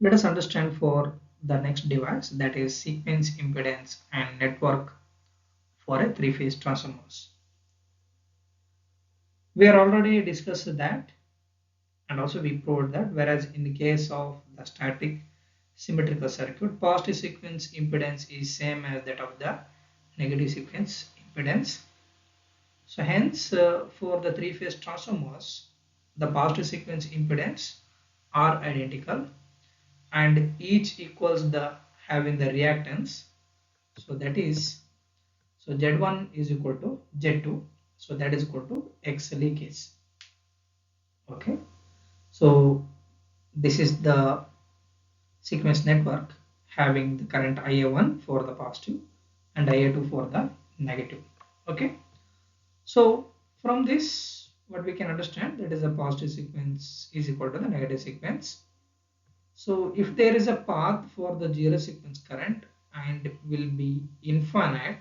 Let us understand for the next device, that is sequence impedance and network for a three-phase transformers. We are already discussed that, and also we proved that, whereas in the case of the static symmetrical circuit, positive sequence impedance is same as that of the negative sequence impedance. So hence for the three-phase transformers, the positive sequence impedance are identical and each equals the having the reactance. So that is, so Z1 is equal to Z2, so that is equal to X leakage. Okay, so this is the sequence network having the current IA1 for the positive and IA2 for the negative. Okay, so from this what we can understand, that is a positive sequence is equal to the negative sequence. So if there is a path for the zero sequence current and will be infinite,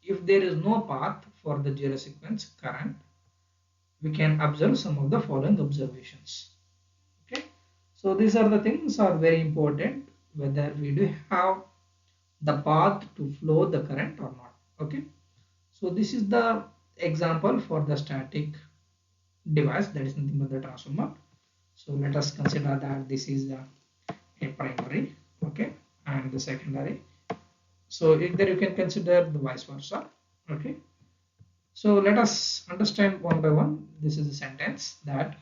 if there is no path for the zero sequence current, we can observe some of the following observations. Okay, so these are the things are very important, whether we do have the path to flow the current or not. Okay, so this is the example for the static device, that is nothing but the transformer. So let us consider that this is a primary, okay, and the secondary. So either you can consider the vice versa. Okay, so let us understand one by one. This is a sentence that,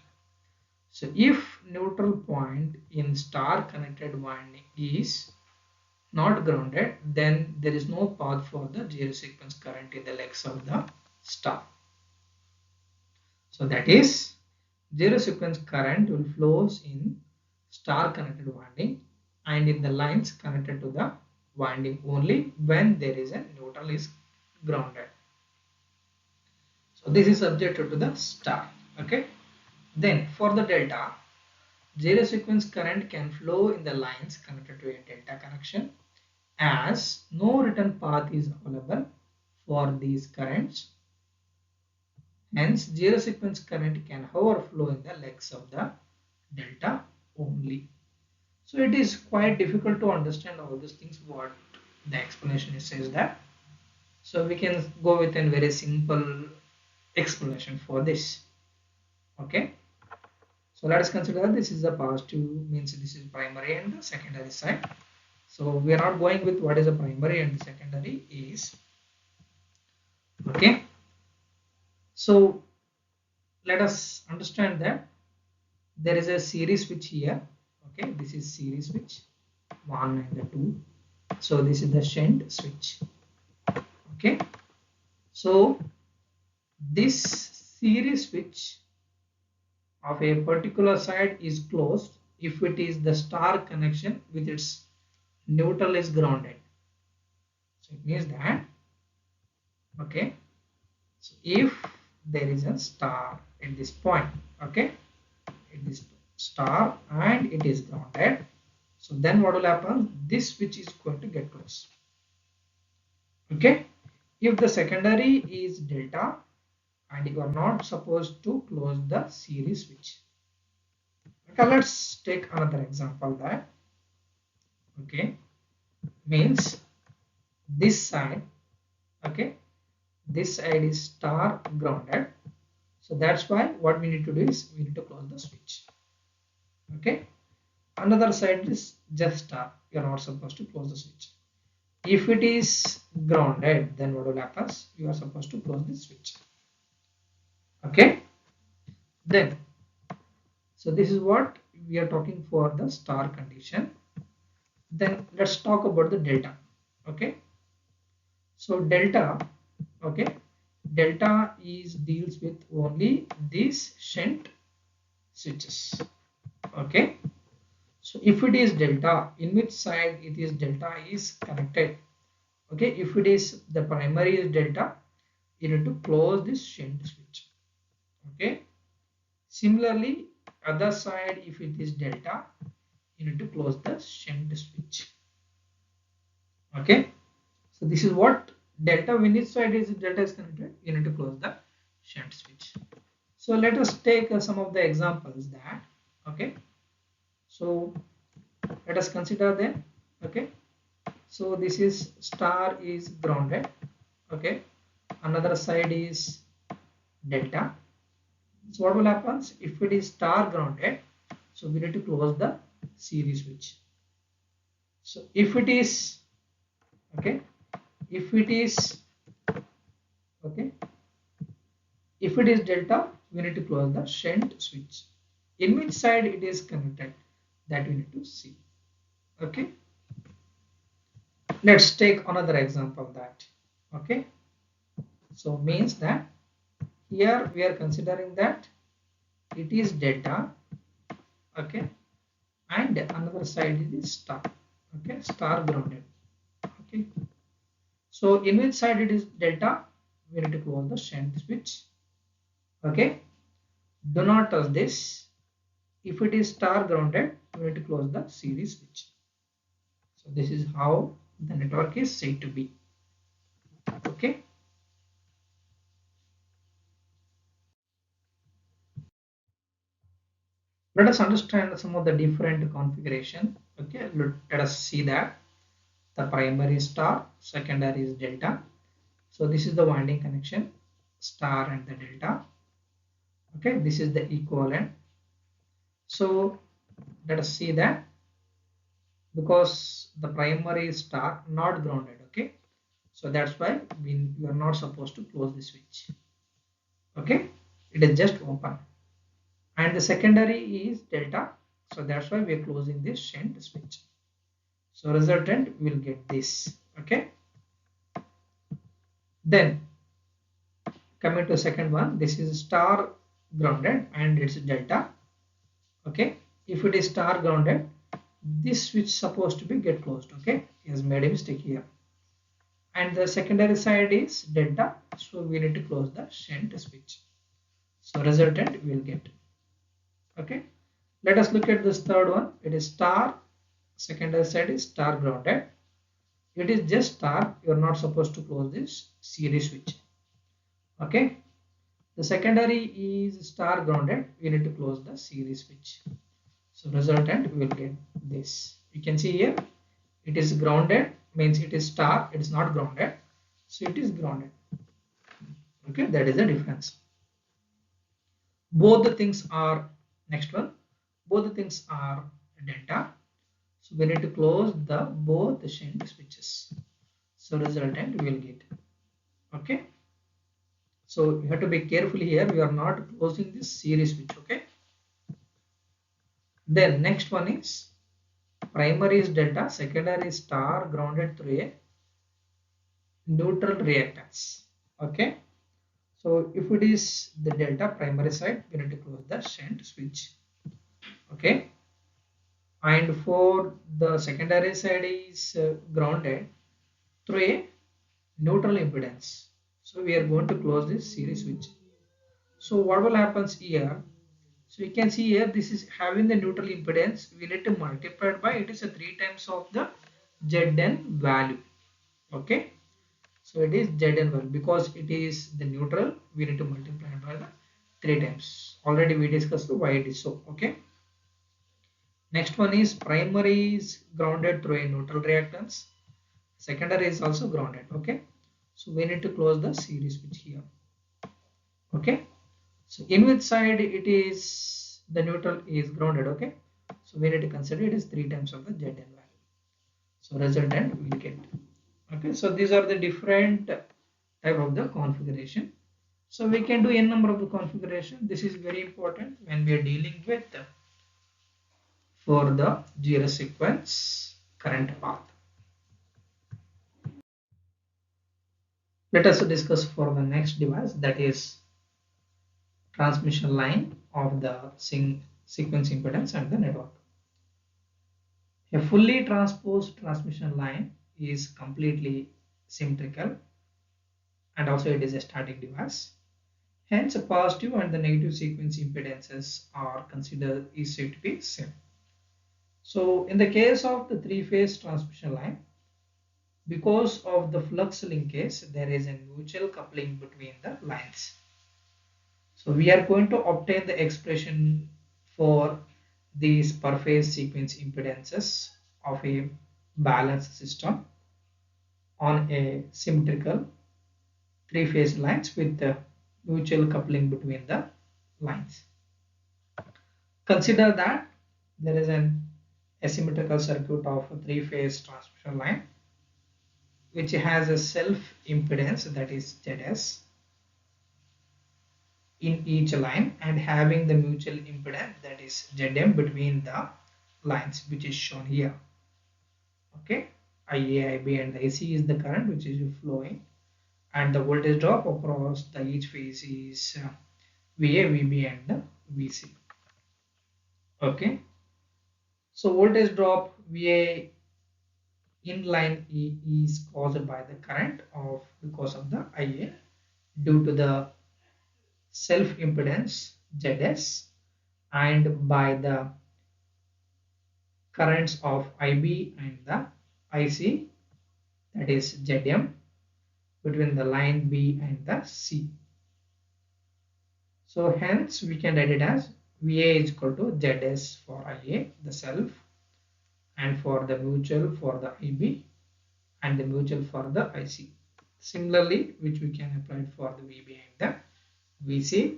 so if neutral point in star connected winding is not grounded, then there is no path for the zero sequence current in the legs of the star. So that is, zero sequence current will flows in star connected winding and in the lines connected to the winding only when there is a neutral is grounded. So this is subjected to the star. Okay. Then for the delta, zero sequence current can flow in the lines connected to a delta connection, as no return path is available for these currents. Hence, zero sequence current can overflow in the legs of the delta only. So it is quite difficult to understand all these things what the explanation says that. So we can go with a very simple explanation for this. Okay. So let us consider this is the positive, means this is primary and the secondary side. So we are not going with what is the primary and the secondary is. Okay. So let us understand that there is a series switch here. Okay, this is series switch 1 and the 2. So this is the shunt switch. Okay, so this series switch of a particular side is closed if it is the star connection with its neutral is grounded. So it means that, okay, so if there is a star at this point, okay, it is star and it is grounded, so then what will happen, this switch is going to get closed. Okay, if the secondary is delta and you are not supposed to close the series switch. Okay, let's take another example that, okay, means this side, okay, this side is star grounded, so that's why what we need to do is we need to close the switch. Okay, another side is just star, you are not supposed to close the switch. If it is grounded, then what will happen, you are supposed to close the switch. Okay, then, so this is what we are talking for the star condition. Then let's talk about the delta. Okay, so delta, okay, delta is deals with only these shunt switches. Okay, so if it is delta, in which side it is delta is connected. Okay, if it is the primary is delta, you need to close this shunt switch. Okay, similarly other side, if it is delta, you need to close the shunt switch. Okay, so this is what delta, when each side is delta is connected, you need to close the shunt switch. So let us take some of the examples that, okay, so Let us consider them. Okay, so this is star is grounded. Okay, another side is delta. So what will happen if it is star grounded? So we need to close the series switch. So if it is okay, if it is okay, if it is delta, we need to close the shunt switch. In which side it is connected, that we need to see. Okay, let's take another example of that. Okay, so means that here we are considering that it is delta. Okay, and another side is star. Okay, star grounded. Okay, so in which side it is delta, we need to close the shunt switch. Okay, do not touch this. If it is star grounded, we need to close the series switch. So this is how the network is said to be. Okay, let us understand some of the different configuration. Okay, let us see that the primary is star, secondary is delta. So this is the winding connection, star and the delta. Okay, this is the equivalent. So let us see that because the primary is star not grounded. Okay, so that's why we are not supposed to close the switch. Okay, it is just open, and the secondary is delta, so that's why we are closing this shunt switch. So resultant will get this. Okay, then coming to second one, this is star grounded and it's delta. Okay, if it is star grounded, this switch supposed to be get closed. Okay, he has made a mistake here, and the secondary side is delta, so we need to close the shunt switch. So resultant will get. Okay, let us look at this third one. It is star, secondary side is star grounded. It is just star, you are not supposed to close this series switch. Okay, the secondary is star grounded, we need to close the series switch. So resultant we will get this. You can see here it is grounded, means it is star, it is not grounded, so it is grounded. Okay, that is the difference. Both the things are, next one, both the things are delta, so we need to close the both the shunt switches. So resultant we will get. Okay, so you have to be careful here, we are not closing this series switch. Okay, then next one is primary is delta, secondary is star grounded through a neutral reactance. Okay, so if it is the delta primary side, we need to close the shunt switch. Okay, and for the secondary side is grounded through a neutral impedance, so we are going to close this series switch. So what will happen here? So you can see here this is having the neutral impedance, we need to multiply it by, it is a 3 times of the Zn value. Okay, so it is Zn value because it is the neutral, we need to multiply it by the 3 times. Already we discussed why it is so. Okay, next one is primary is grounded through a neutral reactance, secondary is also grounded. Okay, so we need to close the series switch here. Okay, so in which side it is the neutral is grounded. Okay, so we need to consider it is 3 times of the Zn value. So resultant we will get. Okay, so these are the different type of the configuration. So we can do n number of the configuration. This is very important when we are dealing with for the zero sequence current path. Let us discuss for the next device, that is transmission line of the sequence impedance and the network. A fully transposed transmission line is completely symmetrical and also it is a static device. Hence, a positive and the negative sequence impedances are considered is said to be same. So, in the case of the three-phase transmission line, because of the flux linkage, there is a mutual coupling between the lines. So, we are going to obtain the expression for these per phase sequence impedances of a balanced system on a symmetrical three-phase lines with the mutual coupling between the lines. Consider that there is an asymmetrical circuit of a three-phase transmission line which has a self-impedance, that is ZS, in each line and having the mutual impedance, that is Zm, between the lines, which is shown here. Okay, Ia, Ib and the AC is the current which is flowing, and the voltage drop across the each phase is VA, VB and VC. Okay, so voltage drop VA in line E is caused by the current of because of the Ia due to the self impedance ZS and by the currents of IB and the IC, that is Zm, between the line B and the C. So hence we can write it as VA is equal to ZS for IA, the self, and for the mutual for the IB and the mutual for the IC. Similarly, which we can apply for the VB and the VC,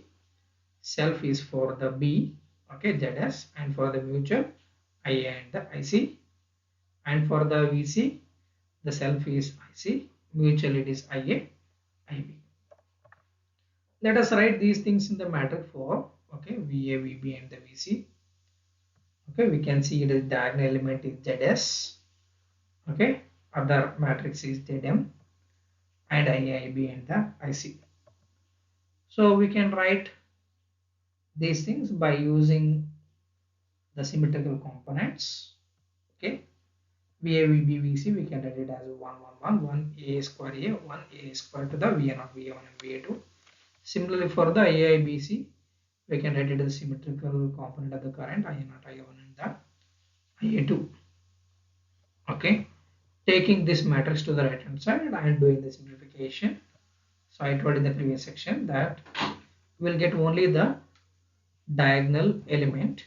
self is for the B, okay, ZS, and for the mutual IA and the IC, and for the VC the self is IC, mutual it is IA, IB. Let us write these things in the matrix form. Okay, VA, VB and the VC. Okay, we can see the diagonal element is ZS. Okay, other matrix is Zm and IA, IB and the IC. So we can write these things by using the symmetrical components. Okay, VA, VB, VC, we can write it as 1, 1, 1, 1 A square A, 1 A square to the VA0, VA1 and VA2. Similarly for the IIBC, we can write it as symmetrical component of the current I0, I1 and the IA2. Okay, taking this matrix to the right hand side, I am doing the simplification. So I told in the previous section that we will get only the diagonal element.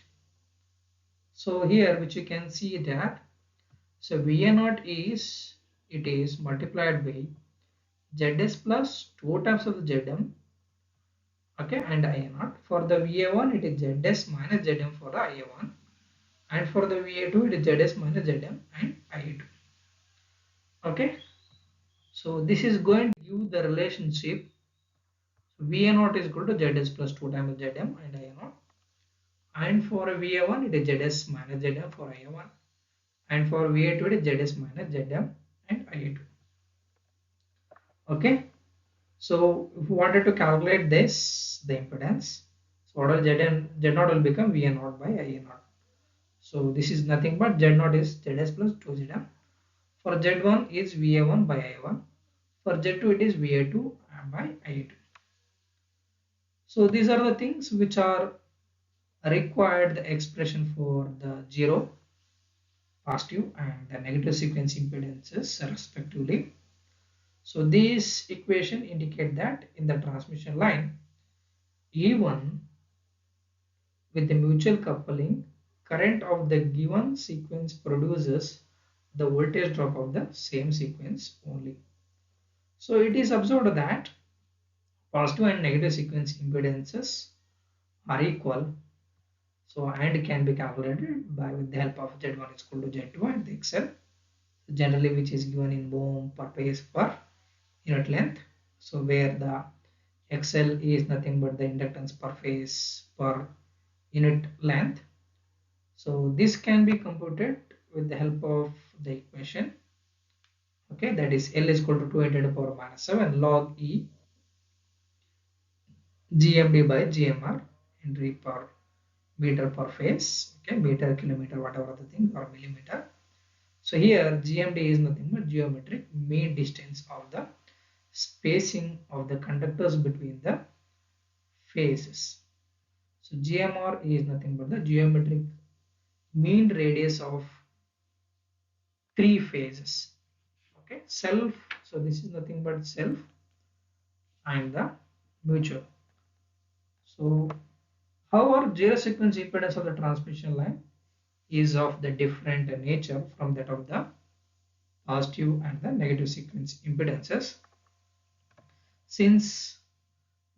So here which you can see that, so VA0 is, it is multiplied by ZS plus 2 times of the Zm, okay, and IA0. For the VA1 it is ZS minus Zm for the IA1, and for the VA2 it is ZS minus Zm and IA2. Okay, so this is going to give the relationship. So VA0 is equal to ZS plus 2 times Zm and IA0, and for VA1 it is ZS minus Zm for IA1, and for VA2 it is ZS minus Zm and IA2. Okay, so if we wanted to calculate this, the impedance, so what will Z0 will become VA0 by IA0. So this is nothing but Z0 is ZS plus 2Zm. For Z1 is VA1 by IA1. For Z2 it is VA2 by IA2. So these are the things which are required the expression for the 0, positive and the negative sequence impedances respectively. So these equation indicate that in the transmission line E1 with the mutual coupling, current of the given sequence produces the voltage drop of the same sequence only. So it is observed that positive and negative sequence impedances are equal. So and can be calculated by with the help of Z1 is equal to Z2 and the XL, generally which is given in ohm per phase per unit length. So where the XL is nothing but the inductance per phase per unit length. So this can be computed with the help of the equation. Okay, that is L is equal to 2 into 10 to the power minus 7 log E GMD by GMR Henry per meter per phase. Okay, meter, kilometer, whatever the thing, or millimeter. So here GMD is nothing but geometric mean distance of the spacing of the conductors between the phases. So GMR is nothing but the geometric mean radius of three phases. Okay, self, so this is nothing but self and the mutual. So However, zero sequence impedance of the transmission line is of the different nature from that of the positive and the negative sequence impedances. Since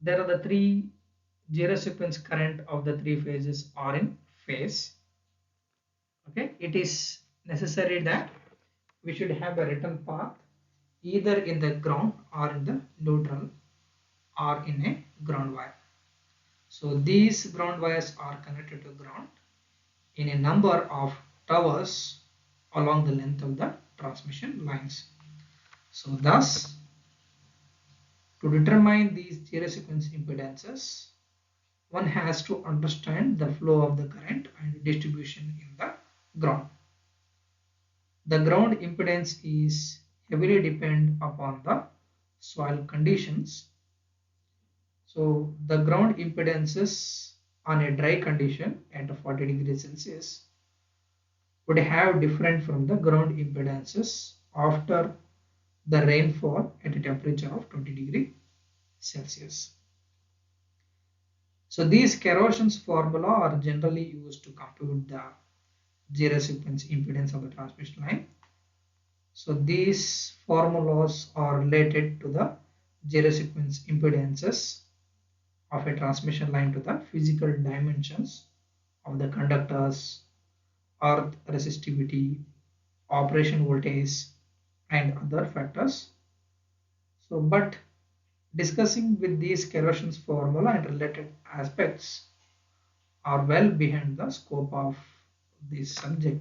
there are the three zero sequence current of the three phases are in phase, okay, it is necessary that we should have a written path either in the ground or in the neutral or in a ground wire. So these ground wires are connected to ground in a number of towers along the length of the transmission lines. So thus, to determine these zero sequence impedances, one has to understand the flow of the current and distribution in the ground. The ground impedance is heavily dependent upon the soil conditions. So the ground impedances on a dry condition at 40 degrees Celsius would have different from the ground impedances after the rainfall at a temperature of 20 degrees Celsius. So these corrosions formula are generally used to compute the zero sequence impedance of the transmission line. So these formulas are related to the zero sequence impedances of a transmission line to the physical dimensions of the conductors, earth resistivity, operation voltage, and other factors. So, but discussing with these corrosions formula and related aspects are well beyond the scope of this subject.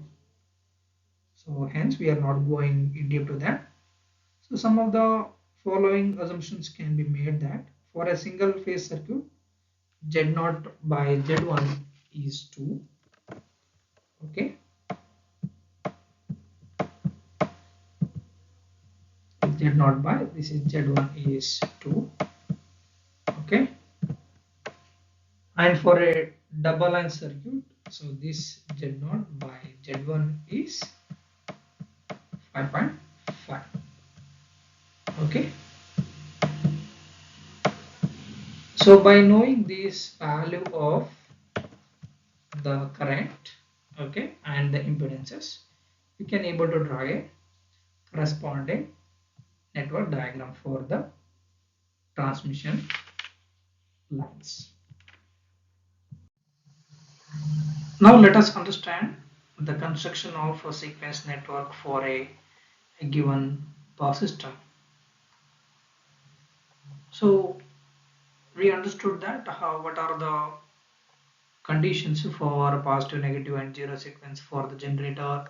So hence we are not going in deep to that. So some of the following assumptions can be made that for a single phase circuit, Z0 by Z1 is 2. Okay. Z0 by this is Z1 is 2. Okay. And for a double line circuit, so this Z0 by Z1 is 5.5. Okay. So by knowing this value of the current, okay, and the impedances, we can able to draw a corresponding network diagram for the transmission lines. Now let us understand the construction of a sequence network for a given power system. So we understood that what are the conditions for positive, negative, and zero sequence for the generator,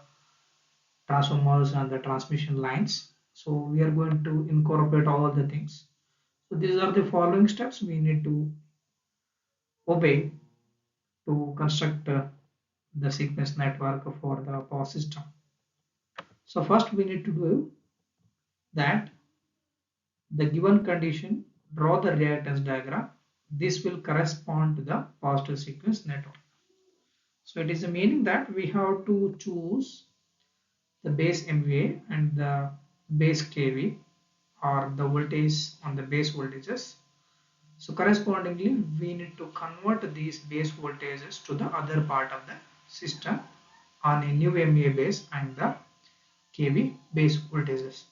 transformers, and the transmission lines. So we are going to incorporate all the things. So these are the following steps we need to obey to construct the sequence network for the power system. So first we need to do that the given condition, draw the reactance diagram. This will correspond to the positive sequence network. So it is a meaning that we have to choose the base MVA and the base kV or the voltage on the base voltages. So correspondingly, we need to convert these base voltages to the other part of the system on a new MVA base and the kV base voltages.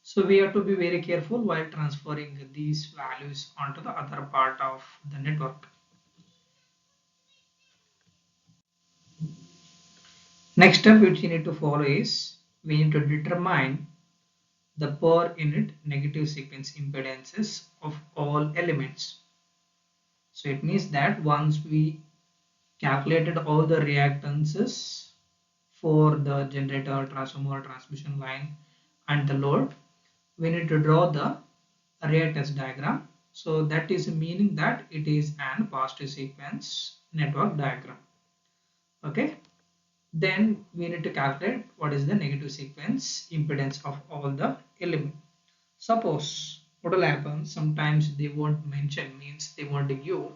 So we have to be very careful while transferring these values onto the other part of the network. Next step which you need to follow is we need to determine the per unit negative sequence impedances of all elements. So it means that once we calculated all the reactances for the generator, transformer, transmission line, and the load, we need to draw the reactance diagram. So that is meaning that it is an positive sequence network diagram. Okay. Then we need to calculate what is the negative sequence impedance of all the elements. Suppose what will happen, sometimes they won't mention, means they won't give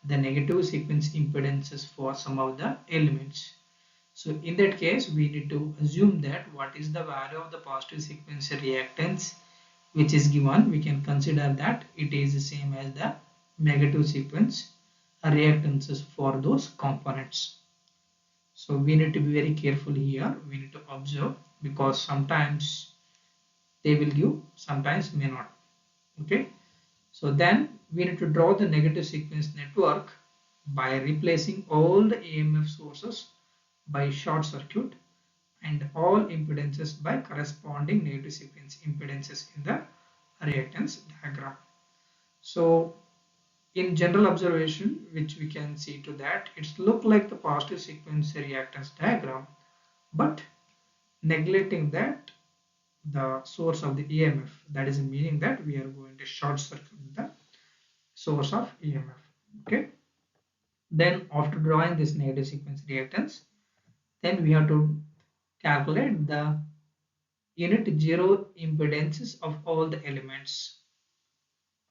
the negative sequence impedances for some of the elements. So in that case, we need to assume that what is the value of the positive sequence reactance which is given, we can consider that it is the same as the negative sequence reactances for those components. So we need to be very careful here. We need to observe, because sometimes they will give, sometimes may not. Okay. So then we need to draw the negative sequence network by replacing all the EMF sources by short circuit and all impedances by corresponding negative sequence impedances in the reactance diagram. So in general observation, which we can see to that, it's look like the positive sequence reactance diagram, but neglecting that the source of the EMF, that is meaning that we are going to short circuit the source of EMF. Okay. Then after drawing this negative sequence reactance, then we have to calculate the unit zero impedances of all the elements.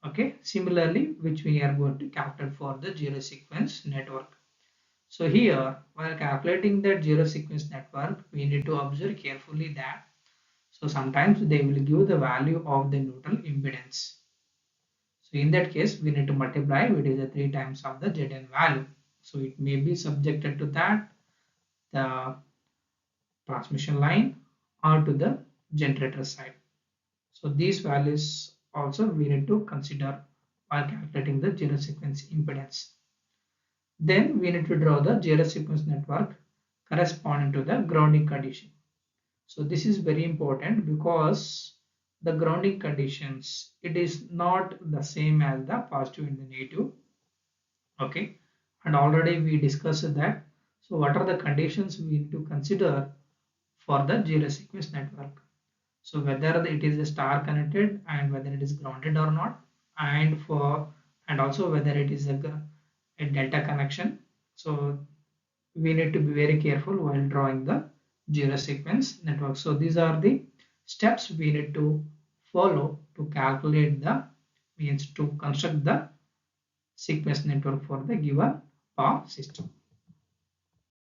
Okay, similarly, which we are going to calculate for the zero sequence network. So here, while calculating that zero sequence network, we need to observe carefully that, so sometimes they will give the value of the neutral impedance. So in that case, we need to multiply with the 3 times of the Zn value. So it may be subjected to that, the transmission line, or to the generator side. So these values also we need to consider while calculating the zero sequence impedance. Then we need to draw the zero sequence network corresponding to the grounding condition. So this is very important, because the grounding conditions, it is not the same as the positive and the negative. Okay, and already we discussed that. So what are the conditions we need to consider for the zero sequence network? So whether it is a star connected and whether it is grounded or not, and also whether it is a delta connection. So we need to be very careful while drawing the zero sequence network. So these are the steps we need to follow to calculate the, means to construct the sequence network for the given power system.